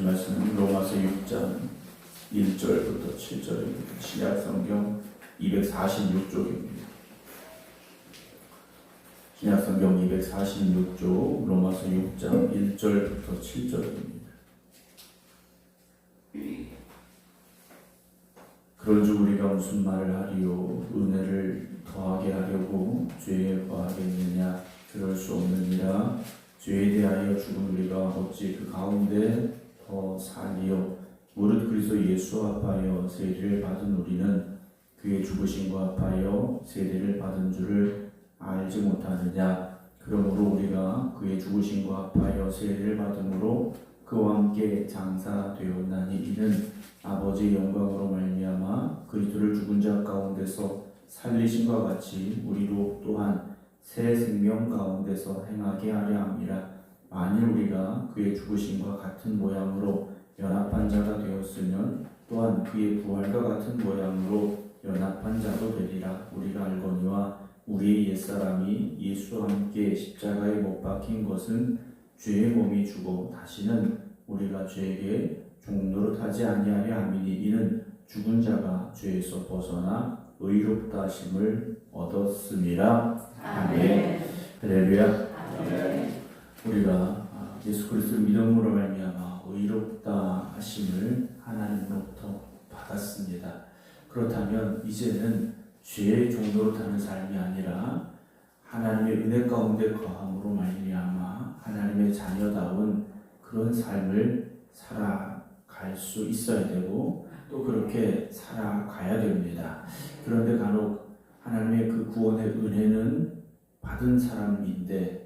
주신 말씀은 로마서 6장 1절부터 7절입니다. 신약 성경 246쪽입니다. 신약 성경 246쪽 로마서 6장 1절부터 7절입니다. 그런즉 우리가 무슨 말을 하리요? 은혜를 더하게 하려고 죄에 거하겠느냐? 그럴 수 없느니라. 죄에 대하여 죽은 우리가 어찌 그 가운데 더 살리요? 무릇 그리스도 예수 합하여 세례를 받은 우리는 그의 죽으심과 합하여 세례를 받은 줄을 알지 못하느냐? 그러므로 우리가 그의 죽으심과 합하여 세례를 받음으로 그와 함께 장사되었나니 이는 아버지의 영광으로 말미암아 그리스도를 죽은 자 가운데서 살리심과 같이 우리로 또한 새 생명 가운데서 행하게 하려 함이라. 만일 우리가 그의 죽으심과 같은 모양으로 연합한 자가 되었으면 또한 그의 부활과 같은 모양으로 연합한 자도 되리라. 우리가 알거니와 우리의 옛사람이 예수와 함께 십자가에 못 박힌 것은 죄의 몸이 죽어 다시는 우리가 죄에게 종노릇하지 아니하려 함이니 이는 죽은 자가 죄에서 벗어나 의롭다 하심을 얻었음이라. 아멘. 할렐루야. 우리가 예수 그리스도 믿음으로 말미암아 의롭다 하심을 하나님으로부터 받았습니다. 그렇다면 이제는 죄의 종노릇하는 삶이 아니라 하나님의 은혜 가운데 거함으로 말미암아 하나님의 자녀다운 그런 삶을 살아갈 수 있어야 되고 또 그렇게 살아가야 됩니다. 그런데 간혹 하나님의 그 구원의 은혜는 받은 사람인데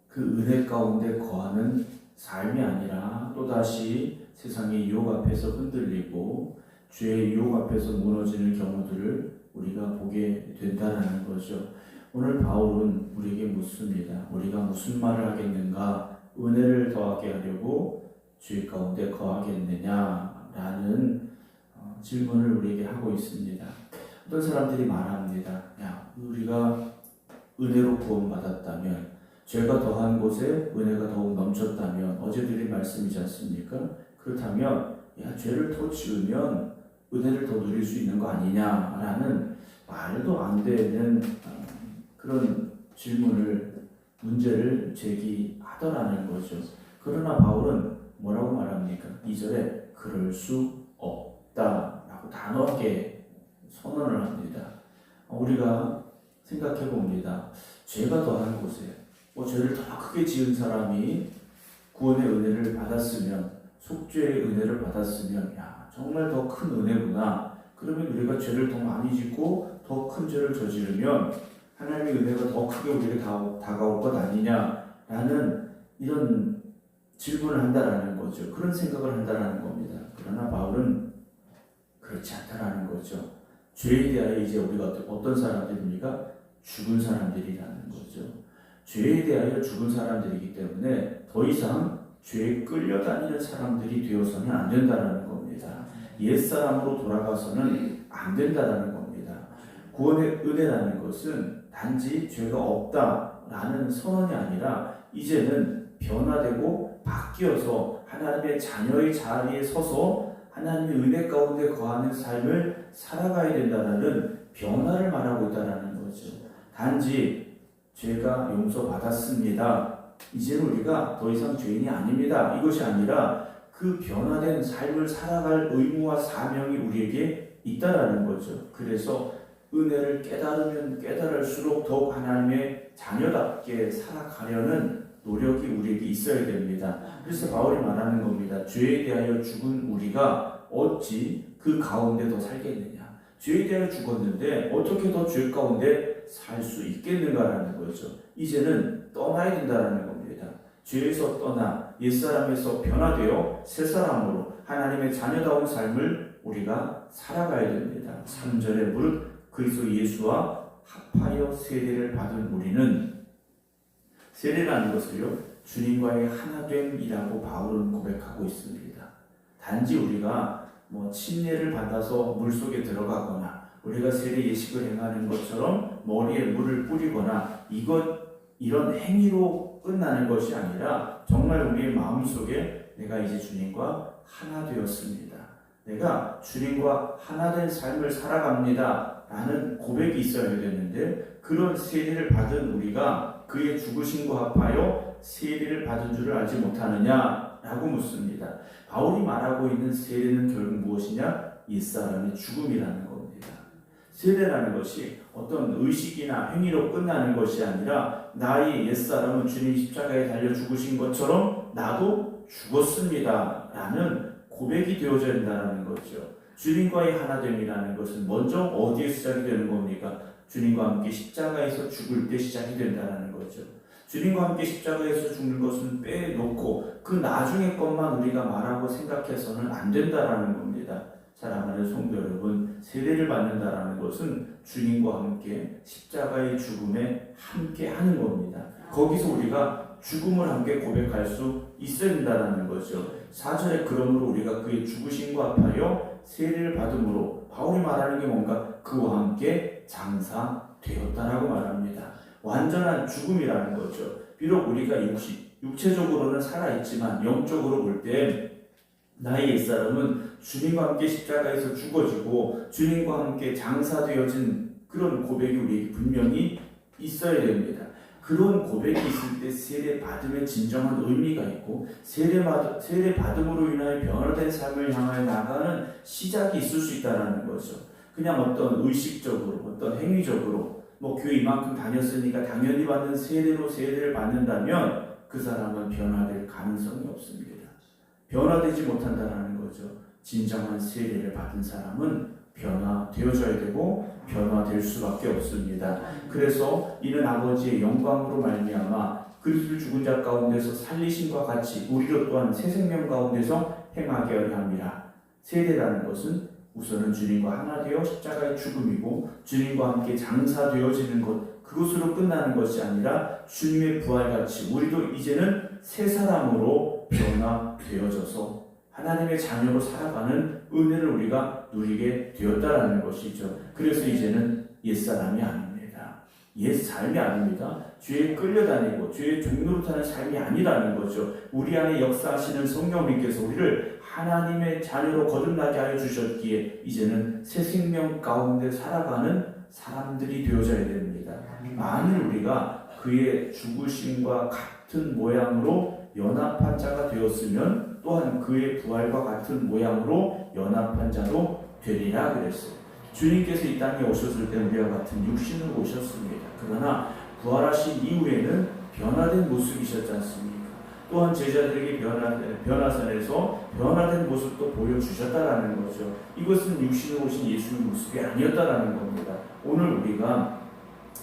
그 은혜 가운데 거하는 삶이 아니라 또다시 세상의 유혹 앞에서 흔들리고 죄의 유혹 앞에서 무너지는 경우들을 우리가 보게 된다는 거죠. 오늘 바울은 우리에게 묻습니다. 우리가 무슨 말을 하겠는가? 은혜를 더하게 하려고 죄 가운데 거하겠느냐라는 질문을 우리에게 하고 있습니다. 어떤 사람들이 말합니다. 야, 우리가 은혜로 구원받았다면 죄가 더한 곳에 은혜가 더욱 넘쳤다면 어제 드린 말씀이지 않습니까? 그렇다면 야, 죄를 더 지으면 은혜를 더 누릴 수 있는 거 아니냐라는 말도 안 되는 그런 문제를 제기하더라는 거죠. 그러나 바울은 뭐라고 말합니까? 2절에 그럴 수 없다라고 단호하게 선언을 합니다. 우리가 생각해 봅니다. 죄가 더한 곳에 죄를 더 크게 지은 사람이 구원의 은혜를 받았으면, 속죄의 은혜를 받았으면 야, 정말 더 큰 은혜구나. 그러면 우리가 죄를 더 많이 짓고 더 큰 죄를 저지르면 하나님의 은혜가 더 크게 우리에게 다가올 것 아니냐라는 이런 질문을 한다라는 거죠. 그런 생각을 한다라는 겁니다. 그러나 바울은 그렇지 않다라는 거죠. 죄에 대하여 이제 우리가 어떤 사람들입니까? 죽은 사람들이라는 거죠. 죄에 대하여 죽은 사람들이기 때문에 더 이상 죄에 끌려다니는 사람들이 되어서는 안 된다라는 겁니다. 옛사람으로 돌아가서는 안 된다라는 겁니다. 구원의 은혜라는 것은 단지 죄가 없다라는 선언이 아니라 이제는 변화되고 바뀌어서 하나님의 자녀의 자리에 서서 하나님의 은혜 가운데 거하는 삶을 살아가야 된다는 변화를 말하고 있다는 거죠. 단지 죄가 용서받았습니다. 이제는 우리가 더 이상 죄인이 아닙니다. 이것이 아니라 그 변화된 삶을 살아갈 의무와 사명이 우리에게 있다라는 거죠. 그래서 은혜를 깨달으면 깨달을수록 더욱 하나님의 자녀답게 살아가려는 노력이 우리에게 있어야 됩니다. 그래서 바울이 말하는 겁니다. 죄에 대하여 죽은 우리가 어찌 그 가운데 더 살겠느냐. 죄에 대하여 죽었는데 어떻게 더 죄 가운데 살 수 있겠는가라는 거죠. 이제는 떠나야 된다는 겁니다. 죄에서 떠나 옛사람에서 변화되어 새사람으로 하나님의 자녀다운 삶을 우리가 살아가야 됩니다. 3절에 무릇 그리스도 예수와 합하여 세례를 받은 우리는, 세례라는 것을요 주님과의 하나됨이라고 바울은 고백하고 있습니다. 단지 우리가 침례를 받아서 물속에 들어가거나 우리가 세례 예식을 행하는 것처럼 머리에 물을 뿌리거나 이런 행위로 끝나는 것이 아니라 정말 우리의 마음속에 내가 이제 주님과 하나 되었습니다. 내가 주님과 하나 된 삶을 살아갑니다. 라는 고백이 있어야 되는데 그런 세례를 받은 우리가 그의 죽으심과 합하여 세례를 받은 줄을 알지 못하느냐? 라고 묻습니다. 바울이 말하고 있는 세례는 결국 무엇이냐? 옛사람의 죽음이라는 겁니다. 세례라는 것이 어떤 의식이나 행위로 끝나는 것이 아니라 나의 옛사람은 주님 십자가에 달려 죽으신 것처럼 나도 죽었습니다. 라는 고백이 되어져야 된다는 거죠. 주님과의 하나됨이라는 것은 먼저 어디에 시작이 되는 겁니까? 주님과 함께 십자가에서 죽을 때 시작이 된다는 거죠. 주님과 함께 십자가에서 죽는 것은 빼놓고 그 나중의 것만 우리가 말하고 생각해서는 안 된다는 겁니다. 사랑하는 성도 여러분, 세례를 받는다는 것은 주님과 함께 십자가의 죽음에 함께 하는 겁니다. 거기서 우리가 죽음을 함께 고백할 수 있어야 된다는 거죠. 4절에 그러므로 우리가 그의 죽으심과 합하여 세례를 받음으로 바울이 말하는 게 뭔가 그와 함께 장사되었다라고 말합니다. 완전한 죽음이라는 거죠. 비록 우리가 육체적으로는 살아있지만 영적으로 볼 때 나의 옛사람은 주님과 함께 십자가에서 죽어지고 주님과 함께 장사되어진 그런 고백이 우리에게 분명히 있어야 됩니다. 그런 고백이 있을 때 세례 받음의 진정한 의미가 있고 세례 받음으로 인하여 변화된 삶을 향하여 나가는 시작이 있을 수 있다는 거죠. 그냥 어떤 의식적으로 어떤 행위적으로 교회 이만큼 다녔으니까 당연히 받는 세례로 세례를 받는다면 그 사람은 변화될 가능성이 없습니다. 변화되지 못한다는 거죠. 진정한 세례를 받은 사람은 변화되어져야 되고 변화될 수밖에 없습니다. 그래서 이는 아버지의 영광으로 말미암아 그리스도 죽은 자 가운데서 살리심과 같이 우리로 또한 새 생명 가운데서 행하게 하려 함이라. 세례라는 것은 우선은 주님과 하나 되어 십자가의 죽음이고 주님과 함께 장사되어지는 것, 그것으로 끝나는 것이 아니라 주님의 부활같이 우리도 이제는 새 사람으로 변화되어져서 하나님의 자녀로 살아가는 은혜를 우리가 누리게 되었다라는 것이죠. 그래서 이제는 옛사람이 아닙니다. 옛삶이 아닙니다. 죄에 끌려다니고 죄의 종노릇하는 삶이 아니라는 거죠. 우리 안에 역사하시는 성령님께서 우리를 하나님의 자녀로 거듭나게 하여 주셨기에 이제는 새 생명 가운데 살아가는 사람들이 되어져야 됩니다. 만일 우리가 그의 죽으심과 같은 모양으로 연합한 자가 되었으면 또한 그의 부활과 같은 모양으로 연합한 자도 되리라 그랬어요. 주님께서 이 땅에 오셨을 때 우리와 같은 육신으로 오셨습니다. 그러나 부활하신 이후에는 변화된 모습이셨지 않습니까? 또한 제자들에게 변화선에서 변화된 모습도 보여주셨다라는 거죠. 이것은 육신으로 오신 예수의 모습이 아니었다라는 겁니다. 오늘 우리가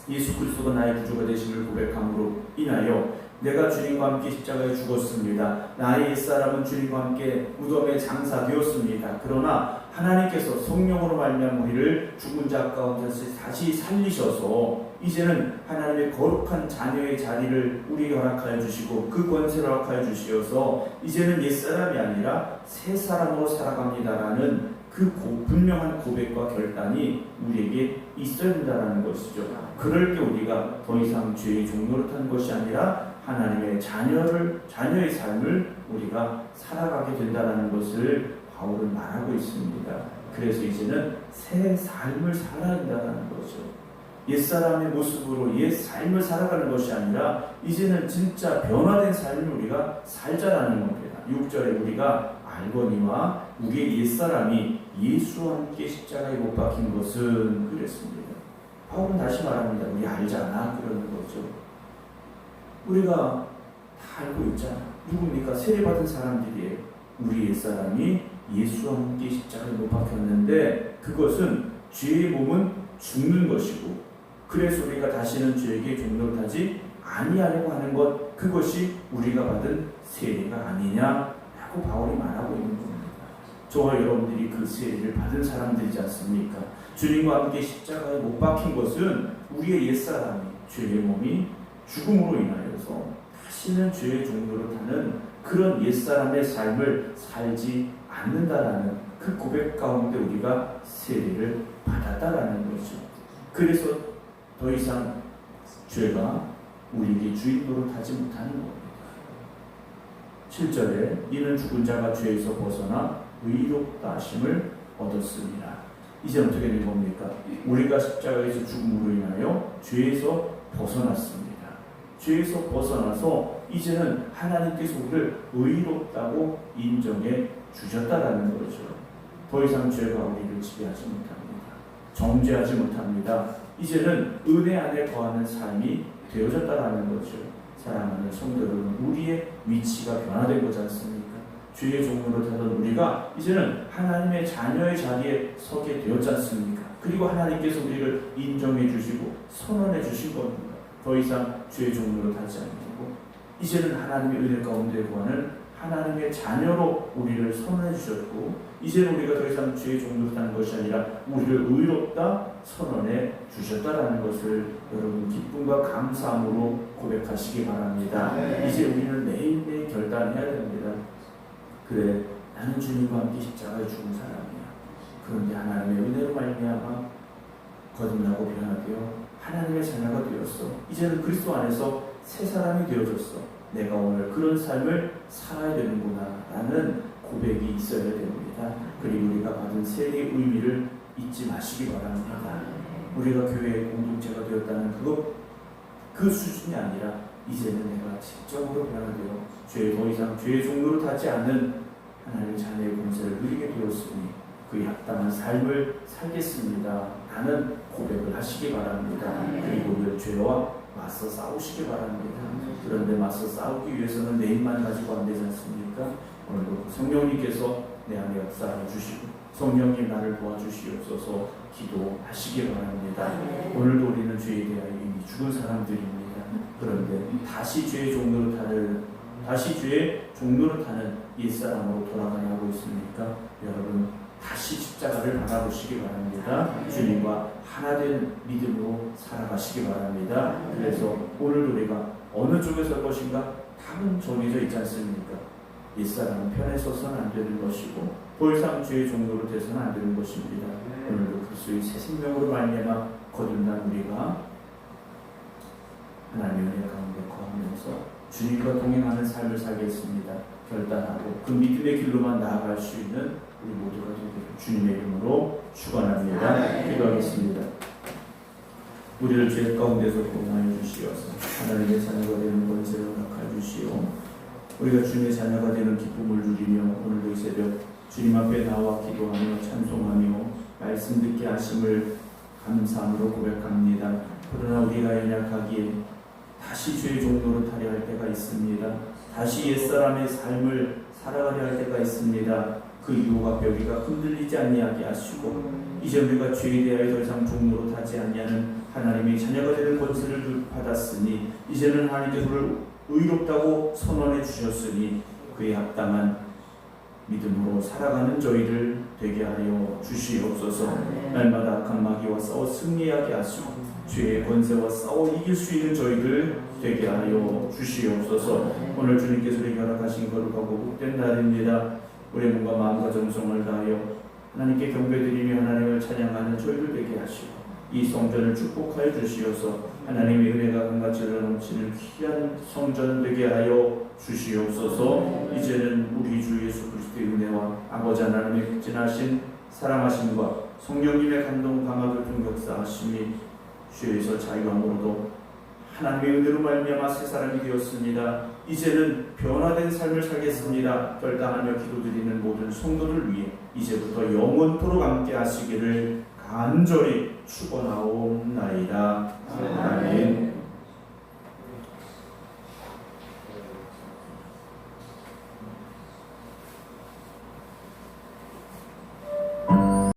예수 그리스도가 나의 구주가 되심을 고백함으로 인하여 내가 주님과 함께 십자가에 죽었습니다. 나의 옛사람은 주님과 함께 무덤에 장사되었습니다. 그러나 하나님께서 성령으로 말미암아 우리를 죽은 자 가운데서 다시 살리셔서 이제는 하나님의 거룩한 자녀의 자리를 우리에게 허락하여 주시고 그 권세를 허락하여 주시어서 이제는 옛사람이 아니라 새 사람으로 살아갑니다라는 그 분명한 고백과 결단이 우리에게 있어야 된다는 것이죠. 그럴 때 우리가 더 이상 죄의 종노릇하는 것이 아니라 하나님의 자녀의 삶을 우리가 살아가게 된다는 것을 바울은 말하고 있습니다. 그래서 이제는 새 삶을 살아야 된다는 거죠. 옛사람의 모습으로 옛 삶을 살아가는 것이 아니라 이제는 진짜 변화된 삶을 우리가 살자라는 겁니다. 6절에 우리가 알거니와 우리의 옛사람이 예수와 함께 십자가에 못 박힌 것은 그랬습니다. 바울은 다시 말합니다. 우리 알잖아 그러는 거죠. 우리가 다 알고 있잖아. 누굽니까? 세례받은 사람들이에요. 우리 옛사람이 예수와 함께 십자가에 못 박혔는데 그것은 죄의 몸은 죽는 것이고 그래서 우리가 다시는 죄에게 종노릇하지 아니하려고 하는 것, 그것이 우리가 받은 세례가 아니냐라고 바울이 말하고 있는 겁니다. 저와 여러분들이 그 세례를 받은 사람들이지 않습니까? 주님과 함께 십자가에 못 박힌 것은 우리의 옛사람이 죄의 몸이 죽음으로 인하여서 다시는 죄의 종노릇하는 그런 옛사람의 삶을 살지 않는다라는 그 고백 가운데 우리가 세례를 받았다라는 거죠. 그래서 더 이상 죄가 우리에게 주인 노릇하지 못하는 겁니다. 7절에 이는 죽은 자가 죄에서 벗어나 의롭다 하심을 얻었습니다. 이제 어떻게 된 겁니까? 우리가 십자가에서 죽음으로 인하여 죄에서 벗어났습니다. 죄에서 벗어나서 이제는 하나님께서 우리를 의롭다고 인정해 주셨다라는 거죠. 더 이상 죄가 우리를 지배하지 못합니다. 정죄하지 못합니다. 이제는 은혜 안에 거하는 삶이 되어졌다라는 거죠. 사랑하는 성도 여러분, 우리의 위치가 변화된 거지 않습니까? 죄의 종으로 타던 우리가 이제는 하나님의 자녀의 자리에 서게 되었지 않습니까? 그리고 하나님께서 우리를 인정해 주시고 선언해 주신 겁니다. 더 이상 죄의 종으로 타지 않고 이제는 하나님의 은혜 가운데 거하는 하나님의 자녀로 우리를 선언해 주셨고, 이제는 우리가 더 이상 죄의 종으로 타는 것이 아니라 우리를 의롭다 선언해 주셨다라는 것을 여러분 기쁨과 감사함으로 고백하시기 바랍니다. 이제 우리는 매일매일 결단해야 됩니다. 그래, 나는 주님과 함께 십자가에 죽은 사람이야. 그런데 하나님의 은혜로 말미암아 거듭나고 변화되어 하나님의 자녀가 되었어. 이제는 그리스도 안에서 새 사람이 되어졌어. 내가 오늘 그런 삶을 살아야 되는구나 라는 고백이 있어야 됩니다. 그리고 우리가 받은 세례의 의미를 잊지 마시기 바랍니다. 우리가 교회의 공동체가 되었다는 그 수준이 아니라 이제는 내가 직접으로 변화되어 더 이상 죄의 종로로 타지 않는 하나님의 자녀의 권세를 누리게 되었으니 그에 합당한 삶을 살겠습니다. 라는 고백을 하시기 바랍니다. 그리고 늘 죄와 맞서 싸우시기 바랍니다. 그런데 맞서 싸우기 위해서는 내 힘만 가지고 안 되지 않습니까? 오늘도 성령님께서 내 안에 역사해 주시고 성령님 나를 도와주시옵소서 기도하시기 바랍니다. 오늘도 우리는 죄에 대하여 이미 죽은 사람들입니다. 그런데 다시 죄의 종로로 타는 옛사람으로 돌아가려고 있습니까? 여러분 다시 십자가를 바라보시기 바랍니다. 주님과 하나된 믿음으로 살아가시기 바랍니다. 그래서 오늘도 우리가 어느 쪽에 설 것인가? 답은 정해져 있지 않습니까? 옛사람은 편에 서서는 안 되는 것이고 더 이상 죄의 종로로 돼서는 안 되는 것입니다. 오늘도 그리스도의 새 생명으로 말미암아 거듭난 우리가 하나님의 은혜 가운데 거하면서 주님과 동행하는 삶을 살겠습니다. 결단하고 그 믿음의 길로만 나아갈 수 있는 우리 모두가 되기를 주님의 이름으로 축원합니다. 기도하겠습니다. 우리를 죄 가운데서 구원하여 주시어서 하나님의 자녀가 되는 권세를 허락하여 주시오. 우리가 주님의 자녀가 되는 기쁨을 누리며 오늘도 이 새벽 주님 앞에 나와 기도하며 찬송하며 말씀 듣게 하심을 감사함으로 고백합니다. 그러나 우리가 연약하기에 다시 죄의 종로로 타려 할 때가 있습니다. 다시 옛사람의 삶을 살아가려 할 때가 있습니다. 그 유혹 앞에 우리가 흔들리지 아니하게 하시고 이제 우리가 죄에 대하여 더 이상 종로로 타지 아니하는 하나님의 자녀가 되는 권세를 받았으니 이제는 하나님께서 우리를 의롭다고 선언해 주셨으니 그에 합당한 믿음으로 살아가는 저희를 되게 하여 주시옵소서. 날마다 악한 마귀와 싸워 승리하게 하시고 죄의 권세와 싸워 이길 수 있는 저희들 되게 하여 주시옵소서. 오늘 주님께서 우리에게 허락하신 거룩하고 복된 날입니다. 우리의 몸과 마음과 정성을 다하여 하나님께 경배드리며 하나님을 찬양하는 저희들 되게 하시고 이 성전을 축복하여 주시어서 하나님의 은혜가 강같이를 넘치는 귀한 성전 되게 하여 주시옵소서. 이제는 우리 주 예수 그리스도의 은혜와 아버지 하나님의 극진하신 사랑하심과 성령님의 감동 감화를 통역사하심이 죄에서 자유함으로도 하나님의 은혜로 말미암아 새 사람이 되었습니다. 이제는 변화된 삶을 살겠습니다. 결단하며 기도드리는 모든 성도를 위해 이제부터 영원토록 함께 하시기를 간절히 축원하옵나이다. 아멘.